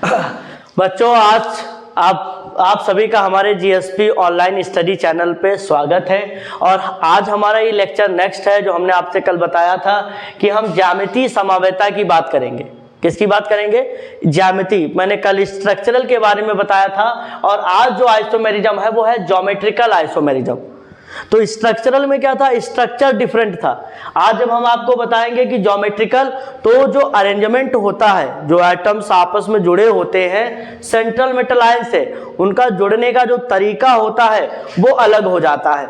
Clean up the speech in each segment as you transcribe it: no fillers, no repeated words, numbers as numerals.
बच्चों, आज आप सभी का हमारे जीएसपी ऑनलाइन स्टडी चैनल पे स्वागत है। और आज हमारा ये लेक्चर नेक्स्ट है जो हमने आपसे कल बताया था कि हम ज्यामितीय समवेता की बात करेंगे। किसकी बात करेंगे? ज्यामिति। मैंने कल स्ट्रक्चरल के बारे में बताया था और आज जो आइसोमेरिज्म है वो है ज्योमेट्रिकल आइसोमेरिज्म। तो स्ट्रक्चरल में क्या था? स्ट्रक्चर डिफरेंट था। आज जब हम आपको बताएंगे कि ज्योमेट्रिकल, तो जो अरेंजमेंट होता है, जो एटम्स आपस में जुड़े होते हैं सेंट्रल मेटल आयन से, उनका जुड़ने का जो तरीका होता है वो अलग हो जाता है।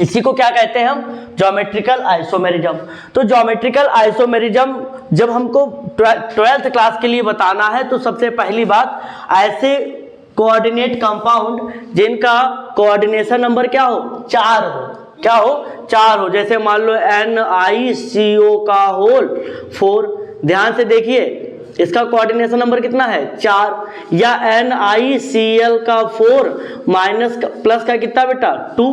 इसी को क्या कहते हैं हम? Geometrical isomerism. तो ज्योमेट्रिकल आइसोमेरिज्म जब हमको 12th क्लास के लिए बताना है तो सबसे पहली बात, ऐसे कोऑर्डिनेट कंपाउंड जिनका कोऑर्डिनेशन नंबर क्या हो? 4 हो। क्या हो? 4 हो। जैसे मान लो NiCO का होल 4। ध्यान से देखिए, इसका कोऑर्डिनेशन नंबर कितना है? 4। या NiCl का 4 माइनस प्लस का कितना बेटा? 2।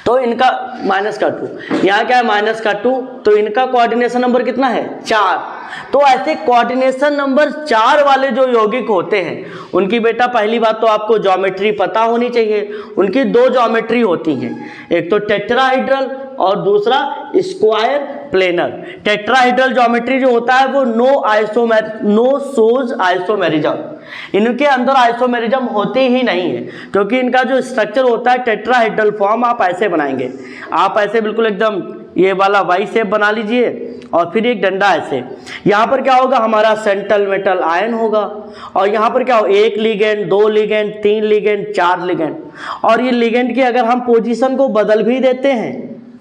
तो इनका माइनस का 2, यहाँ क्या है? माइनस का 2। तो इनका कोऑर्डिनेशन नंबर कितना है? 4। तो ऐसे कोऑर्डिनेशन नंबर 4 वाले जो यौगिक होते हैं उनकी बेटा पहली बात तो आपको ज्योमेट्री पता होनी चाहिए। उनकी 2 ज्योमेट्री होती हैं, एक तो टेट्राहेड्रल और दूसरा स्क्वायर प्लेनर। टेट्राहेड्रल ज्योमेट्री जो होता है वो नो सोज आइसोमेरिज्म। इनके अंदर आइसोमेरिज्म होते ही नहीं है, क्योंकि इनका जो स्ट्रक्चर होता है टेट्राहेड्रल फॉर्म आप ऐसे बनाएंगे। आप ऐसे बिल्कुल एकदम ये वाला वाई शेप बना लीजिए और फिर एक डंडा ऐसे। यहाँ पर क्या होगा? हमारा सेंट्रल मेटल आयन होगा। और यहाँ पर क्या हो? 1 लिगेंड, 2 लिगेंड, 3 लिगेंड, 4 लिगेंड। और ये लिगेंड की अगर हम पोजीशन को बदल भी देते हैं,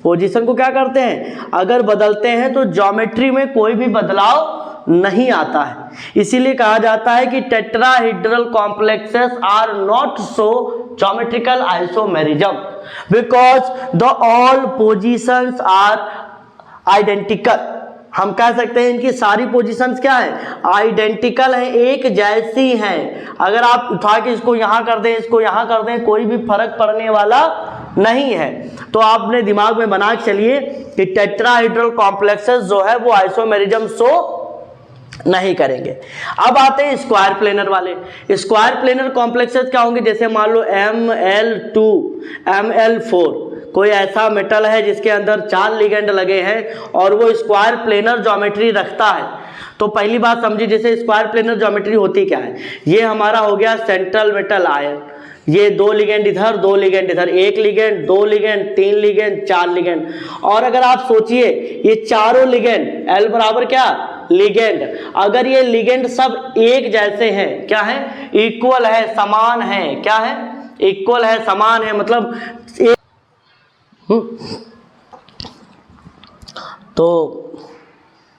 पोजीशन को क्या करते हैं? अगर बदलते हैं तो ज्योमेट्री में कोई भी बदलाव नहीं आता है। इसीलिए कहा जाता है कि tetrahedral complexes are not so geometrical isomerism because the all positions are identical. हम कह सकते हैं इनकी सारी पोजीशंस क्या है? आइडेंटिकल है, एक जैसी हैं। अगर आप उठा के इसको यहां कर दें, इसको यहां कर दें, कोई भी फर्क पड़ने वाला नहीं है। तो आपने दिमाग में बना के चलिए कि टेट्राहेड्रल कॉम्प्लेक्सेस जो है वो आइसोमेरिज्म शो नहीं करेंगे। अब आते हैं स्क्वायर प्लेनर वाले। स्क्वायर प्लेनर कॉम्प्लेक्सेस क्या होंगे? जैसे मान लो Ml2, Ml4, कोई ऐसा मेटल है जिसके अंदर 4 लिगेंड लगे हैं और वो स्क्वायर प्लेनर ज्योमेट्री रखता है। तो पहली बात समझिए, जैसे स्क्वायर प्लेनर ज्योमेट्री होती क्या है? ये हमारा हो गया सेंट्रल मेटल आयन, ये 2 लिगेंड इधर, 2 लिगेंड इधर, 1 लिगेंड, 2 लिगेंड, 3 लिगेंड, 4 लिगेंड। और अगर आप सोचिए ये चारों लिगेंड L बराबर क्या? लिगेंड। अगर ये लिगेंड सब एक जैसे हैं, क्या है? इक्वल है, समान है। क्या है? इक्वल है, समान है, मतलब तो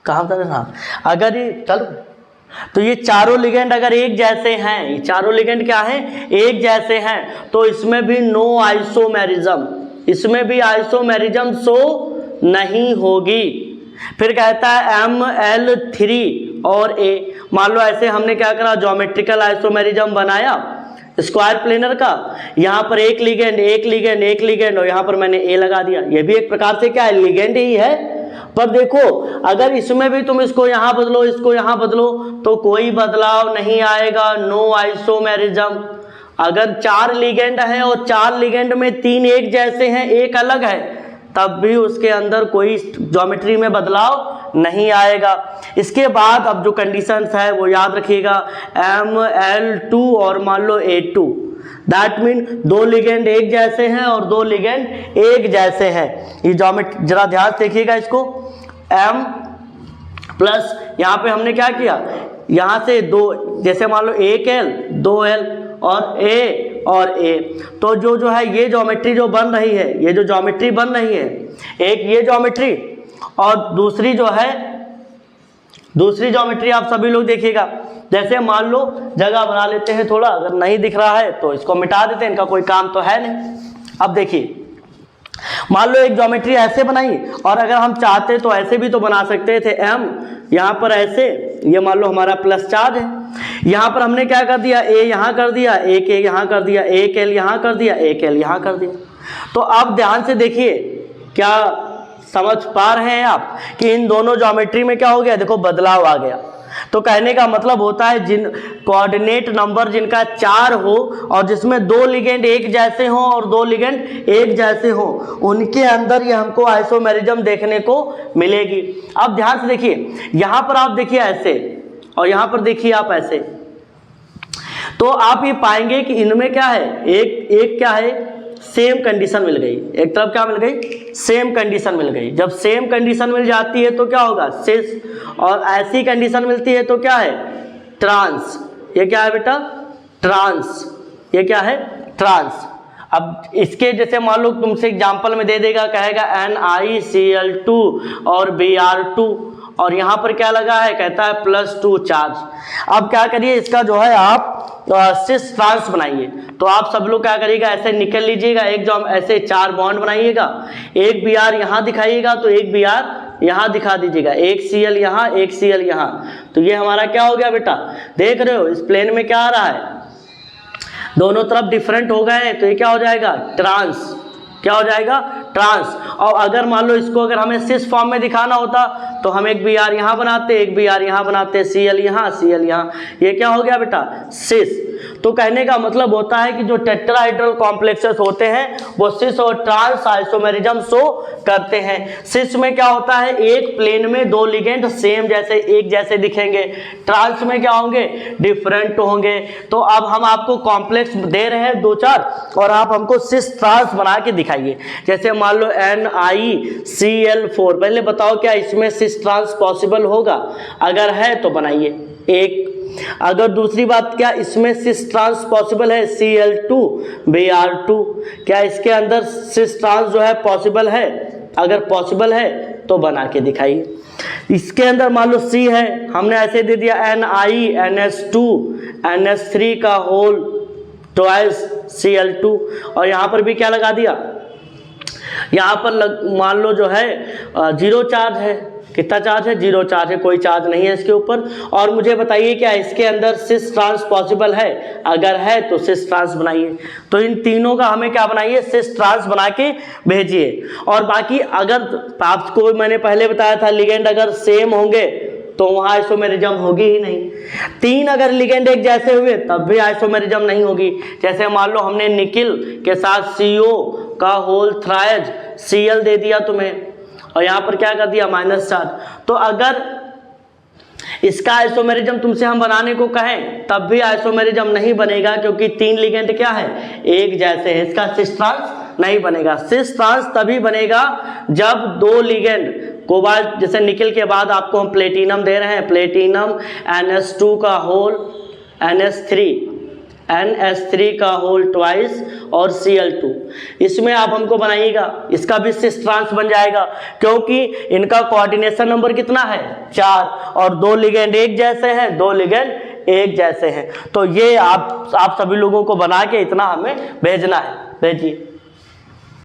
कहाँ था ना? अगर ये चलो, तो ये चारों लिगेंड अगर एक जैसे हैं, ये चारों लिगेंड क्या हैं? एक जैसे हैं, तो इसमें भी नो आइसोमेरिज्म, इसमें भी आइसोमेरिज्म शो नहीं होगी। फिर कहता है Ml3 और A। मान लो ऐसे हमने क्या करा? ज्योमेट्रिकल आइसोमेरिज्म बनाया स्क्वायर प्लेनर का। यहाँ पर 1 लिगेंड, 1 लिगेंड, 1 लिगेंड और यहाँ पर मैंने A लगा दिया। ये भी एक प्रकार से क्या है? लिगेंड ही है। पर देखो, अगर इसमें भी तुम इसको यहाँ बदलो, इसको यहाँ बदलो, तो कोई बदलाव नहीं आएगा, नो आइसोमेरिज्म। अगर 4 लिगेंड है और 4 लिगेंड में 3 एक जैसे हैं, एक अलग है, तब भी उसके अंदर कोई ज्योमेट्री में बदलाव नहीं आएगा। इसके बाद अब जो कंडीशंस है वो याद रखिएगा, Ml2 और मान लो A2, दैट मीन 2 लिगेंड एक जैसे हैं और 2 लिगेंड एक जैसे हैं। ये ज्योमेट्री जरा ध्यान से देखिएगा इसको। M प्लस यहाँ पे हमने क्या किया? यहाँ से 2, जैसे मान लो 1L, 2L और A और A। तो जो है ये ज्योमेट्री जो बन रही है, ये जो ज्योमेट्री बन रही है, एक ये ज्योमेट्री और दूसरी जो है, दूसरी ज्योमेट्री आप सभी लोग देखिएगा। जैसे मान लो जगह बना लेते हैं थोड़ा, अगर नहीं दिख रहा है तो इसको मिटा देते हैं, इनका कोई काम तो है नहीं। अब देखिए, मान लो एक ज्योमेट्री ऐसे बनाई और अगर हम चाहते तो ऐसे भी तो बना सकते थे। M यहाँ पर ऐसे, ये मान लो हमारा प्लस चार्ज है, यहाँ पर हमने क्या कर दिया? A यहाँ कर दिया, एक A यहाँ कर दिया, एक L यहाँ कर दिया, एक L यहाँ कर दिया। तो अब ध्यान से देखिए, क्या समझ पा रहे हैं आप कि इन दोनों ज्योमेट्री में क्या हो गया? देखो बदलाव आ गया। तो कहने का मतलब होता है जिन कोऑर्डिनेट नंबर जिनका 4 हो और जिसमें 2 लिगेंड एक जैसे हो और 2 लिगेंड एक जैसे हो, उनके अंदर ये हमको आइसोमेरिज्म देखने को मिलेगी। अब ध्यान से देखिए, यहां पर आप देखिए ऐसे और यहां पर देखिए आप ऐसे, तो आप ये पाएंगे कि इनमें क्या है, एक क्या है, सेम कंडीशन मिल गई। एक तरफ क्या मिल गई, सेम कंडीशन मिल गई। जब सेम कंडीशन मिल जाती है तो क्या होगा, सिस, और ऐसी कंडीशन मिलती है तो क्या है, ट्रांस। ये क्या है बेटा, ट्रांस। ये क्या है, ट्रांस। अब इसके जैसे मान लो तुमसे एग्जांपल में दे देगा, कहेगा NiCl2 और Br2, और यहां पर क्या लगा है, कहता है +2 चार्ज। अब क्या करिए, इसका जो है आप सिस ट्रांस बनाइए। तो आप सब लोग क्या करिएगा, ऐसे निकल लीजिएगा, एक जो हम ऐसे 4 बॉन्ड बनाइएगा, एक Br यहां दिखाइएगा तो एक Br यहां दिखा दीजिएगा, एक Cl यहां, एक Cl यहां। तो ये हमारा क्या हो गया बेटा, देख रहे हो इस प्लेन में क्या आ रहा है, दोनों तरफ डिफरेंट हो गए हैं, तो ये क्या हो जाएगा, ट्रांस। क्या हो जाएगा, ट्रांस। और अगर मान लो इसको अगर हमें सिस फॉर्म में दिखाना होता तो हम एक Br यहां बनाते, एक Br यहां बनाते, Cl यहां, Cl यहां। ये क्या हो गया बेटा, सिस। तो कहने का मतलब होता है कि जो टेट्राहेड्रल कॉम्प्लेक्सेस होते हैं वो सिस और ट्रांस आइसोमेरिज्म शो करते हैं। सिस में क्या होता है, एक प्लेन में 2 लिगेंड सेम जैसे एक जैसे दिखेंगे, ट्रांस में क्या होंगे, डिफरेंट होंगे। तो अब हम आपको कॉम्प्लेक्स दे रहे हैं 2-4 और आप हमको सिस ट्रांस बना के दिखाइए। जैसे मान लो NiCl4, पहले बताओ क्या इसमें सिस ट्रांस पॉसिबल होगा, अगर है तो बनाइए एक। अगर दूसरी बात, क्या इसमें सिस ट्रांस पॉसिबल है, Cl2 Br2, क्या इसके अंदर सिस ट्रांस जो है पॉसिबल है, अगर पॉसिबल है तो बना के दिखाइए। इसके अंदर मान लो C है, हमने ऐसे दे दिया NiNS2 NS3 का होल ट्वाइस Cl2, और यहां पर भी क्या लगा दिया, यहां पर मान लो जो है 0 चार्ज है। कितना चार्ज है, 0 चार्ज है, कोई चार्ज नहीं है इसके ऊपर। और मुझे बताइए क्या इसके अंदर सिस ट्रांस पॉसिबल है, अगर है तो सिस ट्रांस बनाइए। तो इन तीनों का हमें क्या बनाइए, सिस ट्रांस बना के भेजिए। और बाकी अगर आपको मैंने पहले बताया था लिगेंड अगर सेम होंगे तो वहां आइसोमेरिज्म होगी ही नहीं। 3 अगर लिगेंड एक जैसे हुए तब भी आइसोमेरिज्म नहीं होगी। जैसे मान लो हमने निकिल के साथ CO का होल थ्राइज Cl दे दिया तुम्हें, और यहां पर क्या कर दिया, माइनस चार्ज। तो अगर इसका आइसोमेरिज्म तुमसे हम बनाने को कहें तब भी आइसोमेरिज्म नहीं बनेगा, क्योंकि 3 लिगेंड क्या है, एक जैसे है। इसका सिस ट्रांस नहीं बनेगा। सिस ट्रांस तभी बनेगा जब 2 लिगेंड कोबाल्ट, जैसे निकिल के बाद आपको हम प्लेटिनम दे रहे हैं, प्लेटिनम NS2 का होल NS3 का होल ट्वाइस और Cl2, इसमें आप हमको बनाइएगा, इसका भी सिस ट्रांस बन जाएगा, क्योंकि इनका कोऑर्डिनेशन नंबर कितना है, 4, और 2 लिगेंड एक जैसे हैं, 2 लिगेंड एक जैसे हैं। तो ये आप सभी लोगों को बना के इतना हमें भेजना है, भेजिए।